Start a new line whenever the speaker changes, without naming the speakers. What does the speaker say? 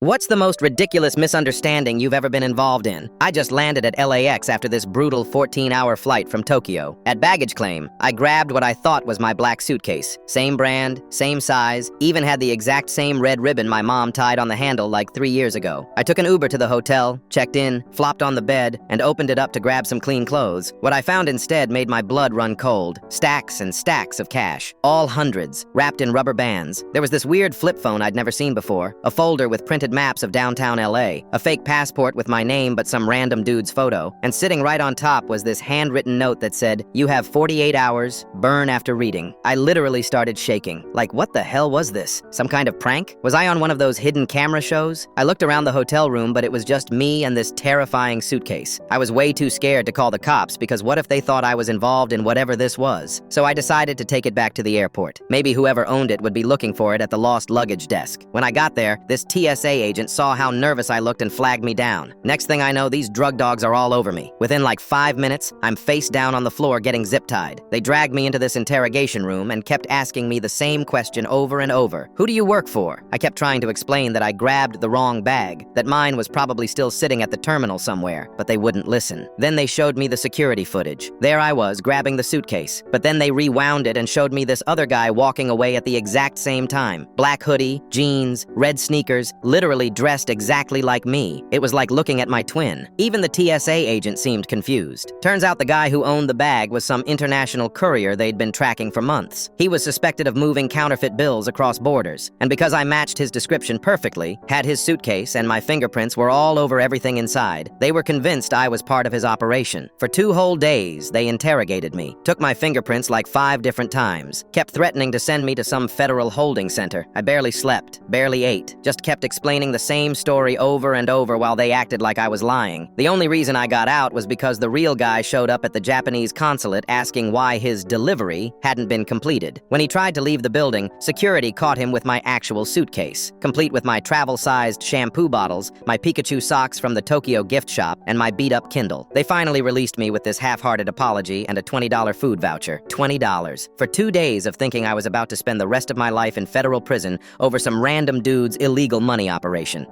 What's the most ridiculous misunderstanding you've ever been involved in? I just landed at LAX after this brutal 14-hour flight from Tokyo. At baggage claim, I grabbed what I thought was my black suitcase. Same brand, same size, even had the exact same red ribbon my mom tied on the handle like 3 years ago. I took an Uber to the hotel, checked in, flopped on the bed, and opened it up to grab some clean clothes. What I found instead made my blood run cold. Stacks and stacks of cash. All hundreds, wrapped in rubber bands. There was this weird flip phone I'd never seen before, a folder with printed maps of downtown LA, a fake passport with my name but some random dude's photo, and sitting right on top was this handwritten note that said, "You have 48 hours, burn after reading." I literally started shaking. Like, what the hell was this? Some kind of prank? Was I on one of those hidden camera shows? I looked around the hotel room, but it was just me and this terrifying suitcase. I was way too scared to call the cops because what if they thought I was involved in whatever this was? So I decided to take it back to the airport. Maybe whoever owned it would be looking for it at the lost luggage desk. When I got there, this TSA agent saw how nervous I looked and flagged me down. Next thing I know, these drug dogs are all over me. Within like 5 minutes, I'm face down on the floor getting zip-tied. They dragged me into this interrogation room and kept asking me the same question over and over. "Who do you work for?" I kept trying to explain that I grabbed the wrong bag, that mine was probably still sitting at the terminal somewhere, but they wouldn't listen. Then they showed me the security footage. There I was, grabbing the suitcase. But then they rewound it and showed me this other guy walking away at the exact same time. Black hoodie, jeans, red sneakers, literally dressed exactly like me. It was like looking at my twin. Even the TSA agent seemed confused. Turns out the guy who owned the bag was some international courier they'd been tracking for months. He was suspected of moving counterfeit bills across borders, and because I matched his description perfectly, had his suitcase and my fingerprints were all over everything inside, they were convinced I was part of his operation. For 2 whole days, they interrogated me, took my fingerprints like 5 different times, kept threatening to send me to some federal holding center. I barely slept, barely ate, just kept explaining the same story over and over while they acted like I was lying. The only reason I got out was because the real guy showed up at the Japanese consulate asking why his delivery hadn't been completed. When he tried to leave the building, security caught him with my actual suitcase, complete with my travel-sized shampoo bottles, my Pikachu socks from the Tokyo gift shop, and my beat-up Kindle. They finally released me with this half-hearted apology and a $20 food voucher. $20. For 2 days of thinking I was about to spend the rest of my life in federal prison over some random dude's illegal money operation.